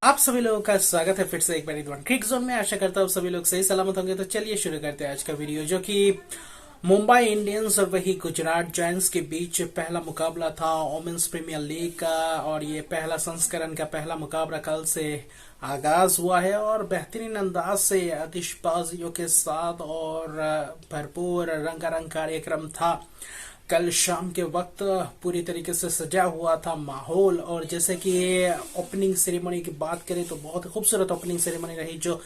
आप सभी लोगों का स्वागत है फिर से एक बार रिदवान क्रिक जोन में। आशा करता हूँ सभी लोग सही सलामत होंगे। तो चलिए शुरू करते हैं आज का वीडियो, जो कि मुंबई इंडियंस और वही गुजरात जायंट्स के बीच पहला मुकाबला था वोमेन्स प्रीमियर लीग का। और ये पहला संस्करण का पहला मुकाबला कल से आगाज हुआ है और बेहतरीन अंदाज से आतिशबाजियों के साथ और भरपूर रंगारंग कार्यक्रम था। कल शाम के वक्त पूरी तरीके से सजा हुआ था माहौल। और जैसे कि ओपनिंग सेरेमनी की बात करें तो बहुत खूबसूरत ओपनिंग सेरेमनी रही। जो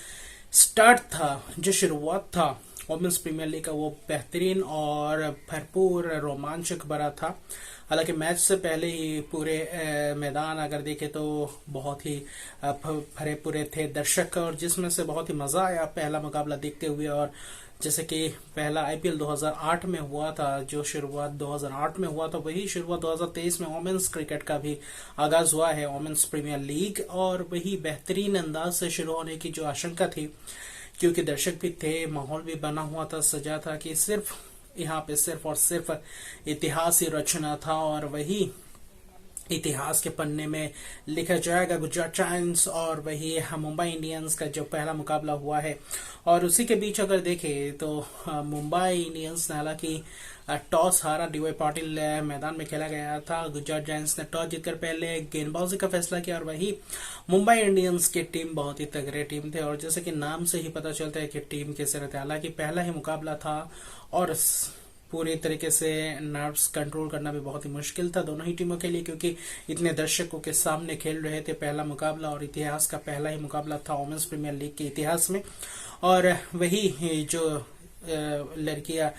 स्टार्ट था, जो शुरुआत था वोमेन्स प्रीमियर लीग का, वो बेहतरीन और भरपूर रोमांचक भरा था। हालांकि मैच से पहले ही पूरे मैदान अगर देखें तो बहुत ही भरे पूरे थे दर्शक, और जिसमें से बहुत ही मजा आया पहला मुकाबला देखते हुए। और जैसे कि पहला आईपीएल 2008 में हुआ था, जो शुरुआत 2008 में हुआ था, वही शुरुआत 2023 में वोमेन्स क्रिकेट का भी आगाज हुआ है, वोमेन्स प्रीमियर लीग। और वही बेहतरीन अंदाज से शुरू होने की जो आशंका थी, क्योंकि दर्शक भी थे, माहौल भी बना हुआ था, सजा था कि सिर्फ यहाँ पे सिर्फ और सिर्फ इतिहास ही रचना था। और वही इतिहास के पन्ने में लिखा जाएगा गुजरात जायंट्स और वही मुंबई इंडियंस का जो पहला मुकाबला हुआ है। और उसी के बीच अगर देखें तो मुंबई इंडियंस ने हालांकि टॉस हारा, डीवाई पाटिल मैदान में खेला गया था। गुजरात जायंट्स ने टॉस जीतकर पहले गेंदबाजी का फैसला किया और वही मुंबई इंडियंस की टीम बहुत ही तगड़े टीम थे। और जैसे कि नाम से ही पता चलता है कि टीम कैसे रहते, हालांकि पहला ही मुकाबला था और पूरी तरीके से नर्व्स कंट्रोल करना भी बहुत ही मुश्किल था दोनों ही टीमों के लिए, क्योंकि इतने दर्शकों के सामने खेल रहे थे। पहला मुकाबला और इतिहास का पहला ही मुकाबला था वोमेन्स प्रीमियर लीग के इतिहास में। और वही जो लड़कियां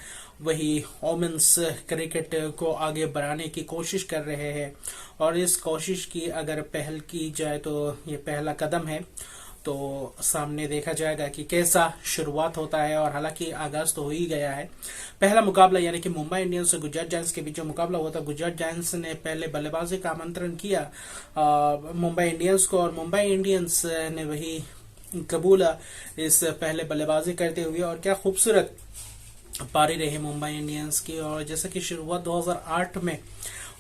वही वोमेन्स क्रिकेट को आगे बढ़ाने की कोशिश कर रहे हैं, और इस कोशिश की अगर पहल की जाए तो ये पहला कदम है। तो सामने देखा जाएगा कि कैसा शुरुआत होता है। और हालांकि आगाज तो हो ही गया है। पहला मुकाबला यानी कि मुंबई इंडियंस और गुजरात जायंट्स के बीच जो मुकाबला हुआ था, गुजरात जायंट्स ने पहले बल्लेबाजी का आमंत्रण किया मुंबई इंडियंस को, और मुंबई इंडियंस ने वही कबूला इस पहले बल्लेबाजी करते हुए। और क्या खूबसूरत पारी रही मुंबई इंडियंस की। और जैसे कि शुरुआत 2008 में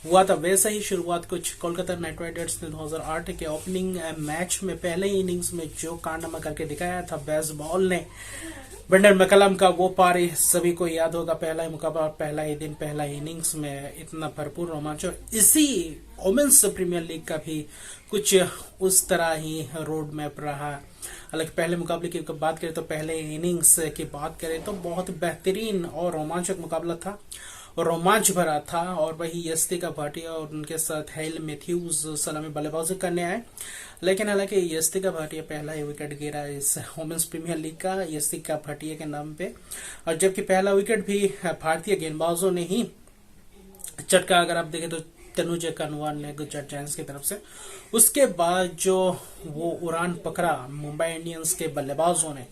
हुआ था, वैसा ही शुरुआत कुछ कोलकाता नाइट राइडर्स ने 2008 के ओपनिंग मैच में पहले ही इनिंग्स में जो कारनामा करके दिखाया था बेसबॉल ने, ब्रेंडन मैकलम का वो पारी सभी को याद होगा। पहला ही मुकाबला, पहला ही दिन, पहला ही इनिंग्स में इतना भरपूर रोमांच। और इसी वोमेन्स प्रीमियर लीग का भी कुछ उस तरह ही रोड मैप रहा। हालांकि पहले मुकाबले की बात करें तो पहले इनिंग्स की बात करें तो बहुत बेहतरीन और रोमांचक मुकाबला था, रोमांच भरा था। और वही यस्तिका भाटिया और उनके साथ हेल मैथ्यूज सलामी बल्लेबाजी करने आए। लेकिन हालांकि यस्तिका भाटिया पहला ही विकेट गिरा इस वोमेन्स प्रीमियर लीग का यस्तिका भाटिया के नाम पे, और जबकि पहला विकेट भी भारतीय गेंदबाजों ने ही चटका। अगर आप देखें तो तनुजा कनवार ने गुजरात जायंट्स की तरफ से। उसके बाद जो वो उड़ान पकड़ा मुंबई इंडियंस के बल्लेबाजों ने,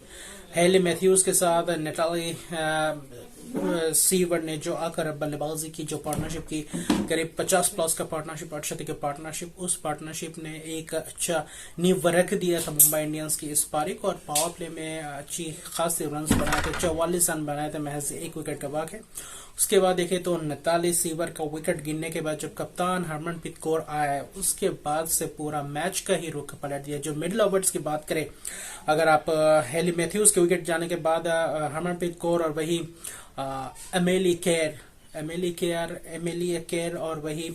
हेली मैथ्यूज के साथ नेटाली सीवर ने जो आकर बल्लेबाजी की, जो पार्टनरशिप की, करीब 50 प्लस का पार्टनरशिप, 8 की पार्टनरशिप, उस पार्टनरशिप ने एक अच्छा नींव रख दिया था मुंबई इंडियंस की इस पारी को। और पावर प्ले में अच्छी खासी रन बनाए थे, 44 रन बनाए थे महज एक विकेट का बाक है। उसके बाद देखें तो नेताली सीवर का विकेट गिरने के बाद जब कप्तान हरमनप्रीत कौर आया, उसके बाद से पूरा मैच का ही रुख पलट दिया। जो मिडिल ओवर्स की बात करें, अगर आप हेली मैथ्यूज के विकेट जाने के बाद हरमनप्रीत कौर और वही एमिलिया केयर और वही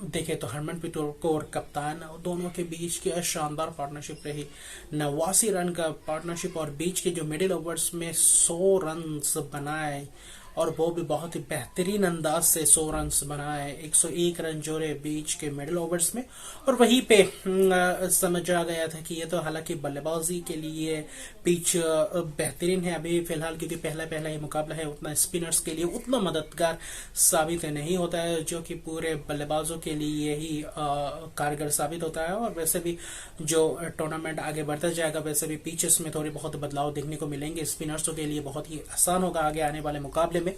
देखे तो हरमनप्रीत कौर कप्तान, दोनों के बीच की शानदार पार्टनरशिप रही। 89 रन का पार्टनरशिप, और बीच के जो मिडिल ओवर्स में 100 रन बनाए, और वो भी बहुत ही बेहतरीन अंदाज से 100 रन बनाए। 101 रन जोड़े बीच के मिडिल ओवर्स में। और वहीं पे समझ आ गया था कि ये तो हालांकि बल्लेबाजी के लिए पिच बेहतरीन है अभी फिलहाल, क्योंकि पहला ही मुकाबला है, उतना स्पिनर्स के लिए उतना मददगार साबित नहीं होता है, जो कि पूरे बल्लेबाजों के लिए ही कारगर साबित होता है। और वैसे भी जो टूर्नामेंट आगे बढ़ता जाएगा, वैसे भी पिचेस में थोड़ी बहुत बदलाव देखने को मिलेंगे। स्पिनर्सों के लिए बहुत ही आसान होगा आगे आने वाले मुकाबले में,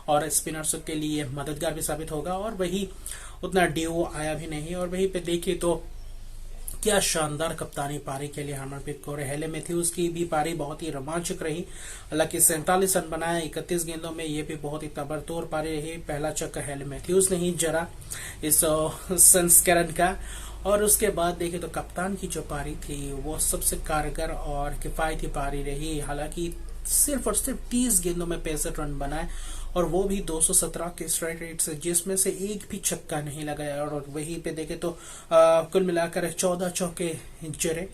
और स्पिनर्स के लिए मददगार भी साबित होगा। और वही उतना ड्यू आया भी नहीं। और वहीं पे देखिए तो क्या शानदार कप्तानी पारी के लिए हरमनप्रीत कौर। हेले मैथ्यूज की भी पारी बहुत ही रोमांचक रही, हालांकि 47 रन बनाया 31 गेंदों में, ये भी बहुत ही ताबड़तोड़ पारी रही। पहला छक्का हेले मैथ्यूज ने ही जरा इस संस्करण का, और उसके बाद देखें तो कप्तान की जो पारी थी वो सबसे कारगर और किफायती पारी रही। हालांकि सिर्फ और सिर्फ 30 गेंदों में 65 रन बनाए, और वो भी 217 के स्ट्राइक रेट से, जिसमें से एक भी छक्का नहीं लगाया। और वहीं पे देखे तो कुल मिलाकर 14 चौके जड़े।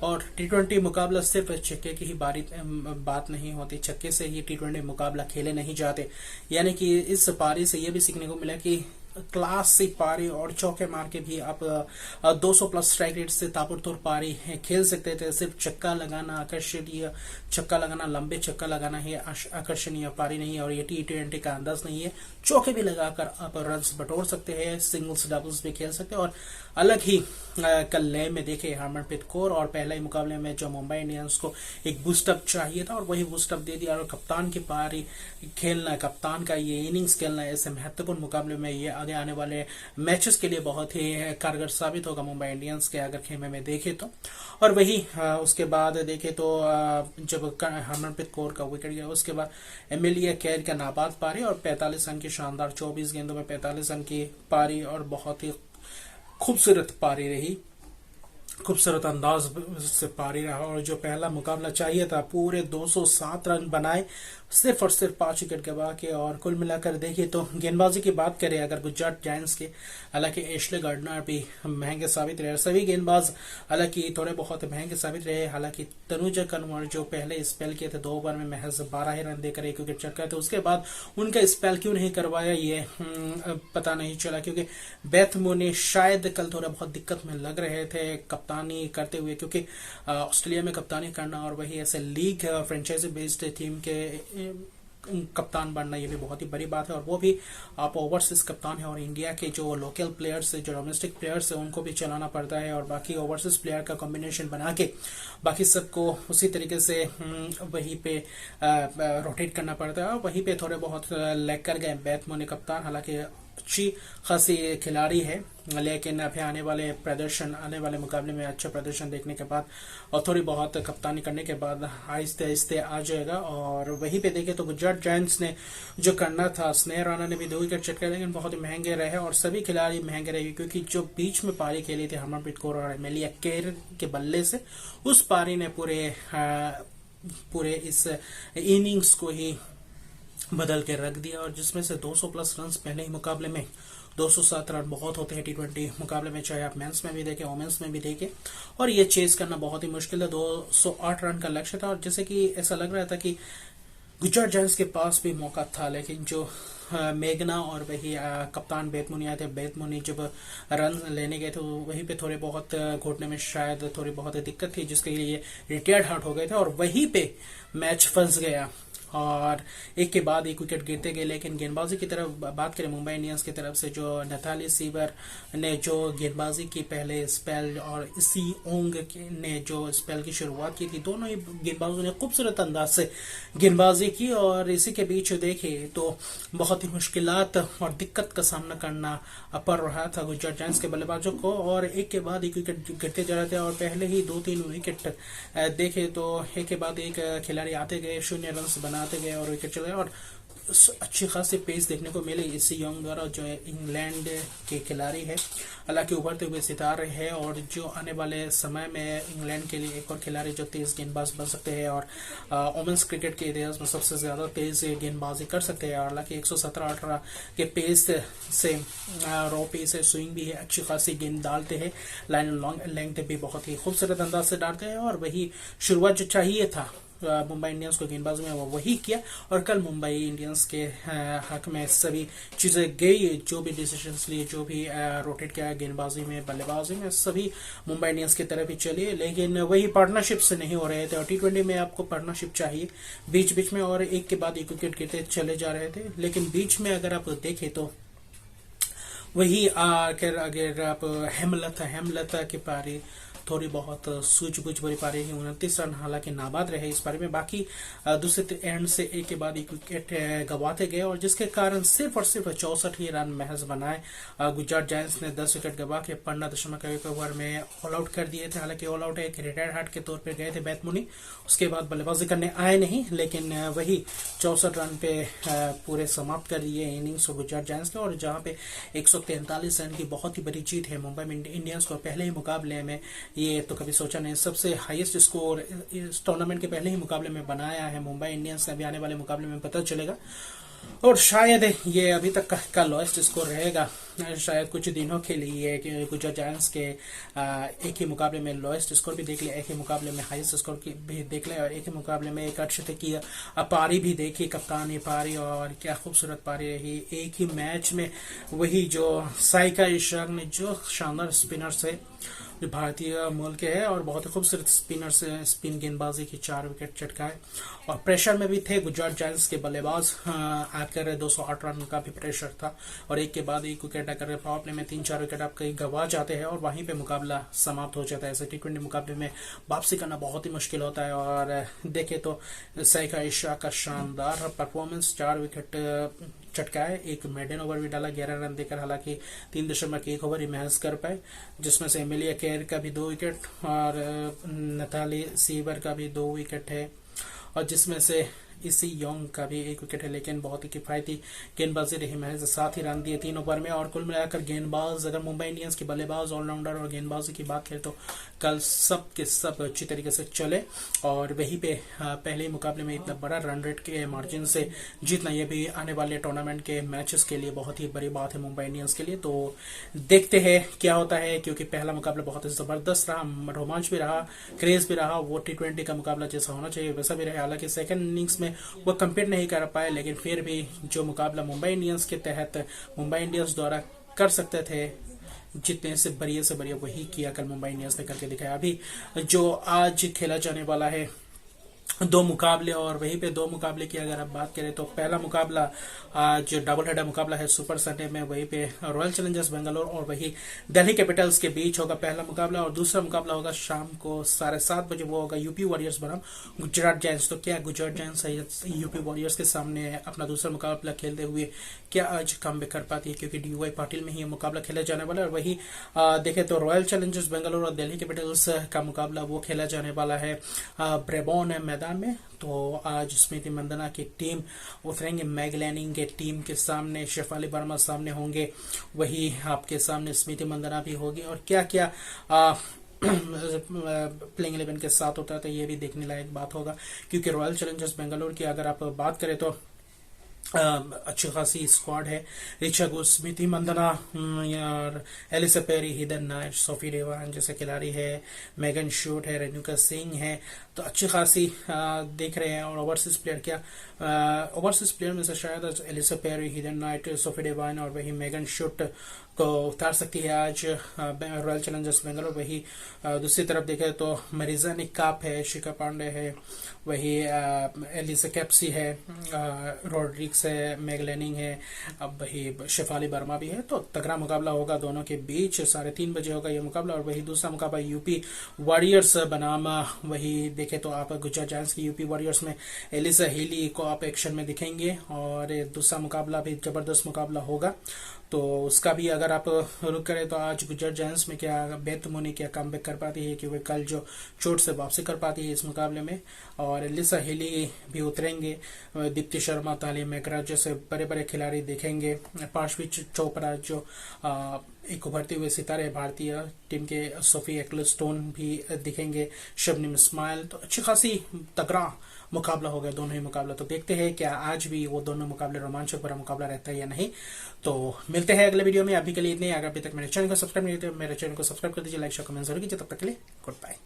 और टी20 मुकाबला सिर्फ छक्के की ही बात नहीं होती, छक्के से ही टी20 मुकाबला खेले नहीं जाते। यानी कि इस पारी से ये भी सीखने को मिला कि क्लास से पारी और चौके मार के भी आप 200 प्लस स्ट्राइक रेट से ताबड़तोड़ पारी खेल सकते थे। सिर्फ छक्का लगाना आकर्षणीय, छक्का लगाना, लंबे छक्का लगाना ही आकर्षणीय पारी नहीं है, और ये टी20 का अंदाज नहीं है। चौके भी लगाकर आप रन बटोर सकते हैं, सिंगल्स डबल्स भी खेल सकते हैं। और अलग ही कल लय में देखे हरमनप्रीत कौर, और पहले ही मुकाबले में जो मुंबई इंडियंस को एक बूस्टअप चाहिए था और वही बूस्टअप दे दिया। और कप्तान की पारी खेलना, कप्तान का ये इनिंग्स खेलना ऐसे महत्वपूर्ण मुकाबले में, ये आगे आने वाले मैचेस के लिए बहुत ही कारगर साबित होगा मुंबई इंडियंस के अगर खेमे में देखे तो। और वही उसके बाद देखे तो जब हरमनप्रीत कौर का विकेट गया, उसके बाद एमिलिया कैर का नाबाद पारी और 45 रन की शानदार 24 गेंदों में 45 रन की पारी, और बहुत ही खूबसूरत पारी रही, खूबसूरत अंदाज से पारी रहा। और जो पहला मुकाबला चाहिए था, पूरे 207 रन बनाए सिर्फ और सिर्फ 5 विकेट गवा के। और कुल मिलाकर देखिए तो गेंदबाजी की बात करें अगर गुजरात जायंट्स के, हालांकि एशले गार्डनर भी महंगे साबित रहे, सभी गेंदबाज हालांकि थोड़े बहुत महंगे साबित रहे। हालांकि तनुजा कनवर जो पहले स्पेल किए थे 2 ओवर में महज 12 ही रन देकर 1 विकेट चटका थे, उसके बाद उनका स्पेल क्यों नहीं करवाया ये पता नहीं चला, क्योंकि बेथ मुनी शायद कल थोड़ा बहुत दिक्कत में लग रहे थे कप्तानी करते हुए, क्योंकि ऑस्ट्रेलिया में कप्तानी करना और वही ऐसे लीग फ्रेंचाइजी बेस्ड टीम के कप्तान बनना, ये भी बहुत ही बड़ी बात है। और वो भी आप ओवरसीज कप्तान है, और इंडिया के जो लोकल प्लेयर्स है, जो डोमेस्टिक प्लेयर्स है, उनको भी चलाना पड़ता है, और बाकी ओवरसीज प्लेयर का कॉम्बिनेशन बना के बाकी सबको उसी तरीके से वहीं पे रोटेट करना पड़ता है। और वहीं पे थोड़े बहुत लैग कर गए बेथ मुनी कप्तान, हालांकि अच्छी खासी खिलाड़ी है, लेकिन अभी आने वाले मुकाबले में अच्छा प्रदर्शन देखने के बाद और थोड़ी बहुत कप्तानी करने के बाद आहिस्ते आहिस्ते आ जाएगा। और वहीं पे देखे तो गुजरात जायंट्स ने जो करना था, स्नेह राणा ने भी 2 विकेट चटके, लेकिन बहुत ही महंगे रहे और सभी खिलाड़ी महंगे रहे, क्योंकि जो बीच में पारी खेली थी हरमनप्रीत कौर और एमिलिया केर के बल्ले से, उस पारी ने पूरे इस इनिंग्स को ही बदल के रख दिया। और जिसमें से 200 प्लस रन पहले ही मुकाबले में, 207 रन बहुत होते हैं टी20 मुकाबले में, चाहे आप मेंस में भी देखें वोमेंस में भी देखें, और ये चेज करना बहुत ही मुश्किल है। 208 रन का लक्ष्य था, और जैसे कि ऐसा लग रहा था कि गुजरात जायंट्स के पास भी मौका था, लेकिन जो मेघना और वही कप्तान बेथ मुनी आए थे, बेथ मुनी जब रन लेने गए थे वहीं पे थोड़े बहुत घुटने में शायद थोड़ी बहुत दिक्कत थी, जिसके लिए रिटायर्ड हार्ट हो गए थे, और वहीं पे मैच फंस गया और एक के बाद एक विकेट गिरते गए। लेकिन गेंदबाजी की तरफ बात करें मुंबई इंडियंस की तरफ से, जो नैथाली सीवर ने जो गेंदबाजी की पहले स्पेल और इसी ओंग ने जो स्पेल की शुरुआत की थी, दोनों ही गेंदबाजों ने खूबसूरत अंदाज से गेंदबाजी की। और इसी के बीच देखे तो बहुत ही मुश्किलात और दिक्कत का सामना करना पड़ रहा था गुजरात जायंट्स के बल्लेबाजों को, और एक के बाद एक विकेट गिरते जा रहे थे। और पहले ही 2-3 विकेट देखे तो एक के बाद एक खिलाड़ी आते गए, 0 रन बनाते गए और विकेट चले, और अच्छी खासी पेस देखने को मिली इसी यंग द्वारा, जो इंग्लैंड के खिलाड़ी है, हालांकि उभरते हुए सितारे है, और जो आने वाले समय में इंग्लैंड के लिए एक और खिलाड़ी जो तेज गेंदबाज बन सकते हैं और वुमेन्स क्रिकेट के इतिहास में सबसे ज्यादा तेज गेंदबाजी कर सकते हैं। हालांकि 117-18 के पेस से रॉ पेस है, स्विंग भी है, अच्छी खासी गेंद डालते हैं, लाइन लॉन्ग लेंथ भी बहुत ही खूबसूरत अंदाज से डालते हैं, और वही शुरुआत जो चाहिए था मुंबई इंडियंस को गेंदबाजी में वो वही किया। और कल मुंबई इंडियंस के हक में सभी चीजें गई, जो भी डिसीजंस लिए, जो भी रोटेट किया गेंदबाजी में, बल्लेबाजी में, सभी मुंबई इंडियंस की तरफ ही चली, लेकिन वही पार्टनरशिप से नहीं हो रहे थे। और टी20 में आपको पार्टनरशिप चाहिए बीच बीच में, और एक के बाद एक विकेट गिरते चले जा रहे थे, लेकिन बीच में अगर आप देखें तो वही अगर आप हेमलता की पारी थोड़ी बहुत सूझबूझ भरी पारी ही 29 रन हालांकि नाबाद रहे इस पारी में। बाकी दूसरे एंड से एक के बाद एक विकेट गंवाते गए और जिसके कारण सिर्फ और सिर्फ 64 ही रन महज बनाए। गुजरात जायंट्स ने 10 विकेट गंवा के 15.1 ओवर में ऑल आउट कर दिए थे। हालांकि ऑल आउट एक रिटायर्ड हार्ट के तौर पर गए थे बैथ मुनी, उसके बाद बल्लेबाजी करने आए नहीं, लेकिन वही 64 रन पे पूरे समाप्त कर दिए इनिंग्स गुजरात जायंट्स ने। और जहां पे 143 रन की बहुत ही बड़ी जीत है मुंबई इंडियंस को पहले ही मुकाबले में, ये तो कभी सोचा नहीं, सबसे हाईएस्ट स्कोर इस टूर्नामेंट के पहले ही मुकाबले में बनाया है मुंबई इंडियंस ने। अभी आने वाले मुकाबले में पता चलेगा और शायद ये अभी तक का लोएस्ट स्कोर रहेगा, शायद कुछ दिनों के लिए कि गुजरात जायंट्स के एक ही मुकाबले में लोएस्ट स्कोर भी देख ले, एक ही मुकाबले में हाईएस्ट स्कोर भी देख ले और एक ही मुकाबले में एक अर्धशतक की पारी भी देखी, कप्तानी पारी, और क्या खूबसूरत पारी रही एक ही मैच में। वही जो साइका इशाक ने जो शानदार स्पिनर से जो भारतीय मूल के है और बहुत ही खूबसूरत स्पिनर से स्पिन गेंदबाजी की 4 विकेट चटकाए और प्रेशर में भी थे गुजरात जायंट्स के बल्लेबाज। आकर 208 रन का भी प्रेशर था और एक के बाद एक विकेट आकर पावर प्ले में 3-4 विकेट आप कहीं गंवा जाते हैं और वहीं पे मुकाबला समाप्त हो जाता है। ऐसे T20 मुकाबले में वापसी करना बहुत ही मुश्किल होता है और देखे तो साइका इशा का शानदार परफॉर्मेंस, 4 विकेट चटकाए, एक मेडन ओवर भी डाला 11 रन देकर, हालांकि 3.1 ओवर ही महज कर पाए, जिसमें से एमिलिया केयर का भी 2 विकेट और नताली सीवर का भी 2 विकेट है और जिसमें से इसी योंग का भी 1 विकेट है। लेकिन बहुत ही किफायती गेंदबाजी रही, महज 7 ही रन दिए 3 ओवर में। और कुल मिलाकर गेंदबाज, अगर मुंबई इंडियंस के बल्लेबाज, ऑलराउंडर और गेंदबाजी की बात करें तो कल सब के सब अच्छी तरीके से चले और वहीं पे पहले ही मुकाबले में इतना बड़ा रन रेट के मार्जिन से जीतना, ये भी आने वाले टूर्नामेंट के मैचेस के लिए बहुत ही बड़ी बात है मुंबई इंडियंस के लिए। तो देखते हैं क्या होता है, क्योंकि पहला मुकाबला बहुत ही जबरदस्त रहा, रोमांच भी रहा, क्रेज भी रहा, वो T20 का मुकाबला जैसा होना चाहिए वैसा भी रहा। हालांकि सेकंड इनिंग्स में वो कंप्लीट नहीं कर पाए, लेकिन फिर भी जो मुकाबला मुंबई इंडियंस के तहत मुंबई इंडियंस द्वारा कर सकते थे, जितने से बढ़िया वही किया कल मुंबई इंडियंस ने करके दिखाया। अभी जो आज खेला जाने वाला है 2 मुकाबले और वहीं पे 2 मुकाबले की अगर आप बात करें तो पहला मुकाबला आज डबल हेडर मुकाबला है सुपर संडे में, वहीं पे रॉयल चैलेंजर्स बेंगलोर और वही दिल्ली कैपिटल्स के बीच होगा पहला मुकाबला। और दूसरा मुकाबला होगा शाम को 7:30 बजे, वो होगा यूपी वॉरियर्स बनाम गुजरात जायंट्स। तो क्या गुजरात जायंट्स यूपी वॉरियर्स के सामने अपना दूसरा मुकाबला खेलते हुए क्या आज कमबैक कर पाती है, क्योंकि DY पाटिल में ही मुकाबला खेला जाने वाला है। और वही देखे तो रॉयल चैलेंजर्स बेंगलोर और दिल्ली कैपिटल्स का मुकाबला वो खेला जाने वाला है ब्रेबॉर्न मैदान में। तो आज स्मृति मंदाना की टीम उतरेंगे मैगलैनिंग के टीम के सामने, शेफाली वर्मा सामने होंगे, वही आपके सामने स्मृति मंदाना भी होगी। और क्या क्या प्लेइंग 11 के साथ होता है तो ये भी देखने लायक बात होगा, क्योंकि रॉयल चैलेंजर्स बेंगलोर की अगर आप बात करें तो अच्छी खासी स्क्वाड है। रिचा गुल, स्मृति मंदाना और एलिसा पेरी, हिदन नाइट, सोफी रेवान जैसे खिलाड़ी है, मेगन शूट है, रेणुका सिंह है, तो अच्छी खासी देख रहे हैं। और ओवरसीज प्लेयर क्या, ओवरसीज प्लेयर में से शायद एलिसा पेरी, हिदन नाइट, सोफी रेवान और वही मेगन शूट को उतार सकती है आज रॉयल चैलेंजर्स बेंगलोर। वही दूसरी तरफ देखें तो मरीजा निकाप है, शिखा पांडे है, वही एलिसा कैप्सी है, रॉड्रिक्स है, मैगलैनिंग है, अब वही शेफाली वर्मा भी है। तो तगड़ा मुकाबला होगा दोनों के बीच, 3:30 बजे होगा ये मुकाबला। और वही दूसरा मुकाबला यूपी वॉरियर्स बनाम वही देखे तो आप गुजरात जायंट्स की यूपी वॉरियर्स में एलिसा हीली को आप एक्शन में दिखेंगे और दूसरा मुकाबला भी जबरदस्त मुकाबला होगा। तो उसका भी अगर आप रुक करें तो आज गुजरात जायंट्स में क्या बेथ मुनी क्या कमबैक कर पाती है, क्योंकि कल जो चोट से वापसी कर पाती है इस मुकाबले में। और एलिसा हिली भी उतरेंगे, दीप्ति शर्मा, तालिम मैकराज जैसे बड़े बड़े खिलाड़ी देखेंगे, पार्श्वी चोपड़ा जो एक उभरते हुए सितारे भारतीय टीम के, सोफी एक्लस्टोन भी दिखेंगे, शबनम इस्माइल। तो अच्छी खासी तगड़ा मुकाबला हो गया दोनों ही मुकाबला। तो देखते हैं क्या आज भी वो दोनों मुकाबले रोमांचक भरा मुकाबला रहता है या नहीं। तो मिलते हैं अगले वीडियो में, अभी के लिए इतने। अगर अभी तक मेरे चैनल को सब्सक्राइब नहीं किया तो मेरे चैनल को सब्सक्राइब कर दीजिए, लाइक शेयर कमेंट जरूर कीजिए। तब तक के लिए गुड बाय।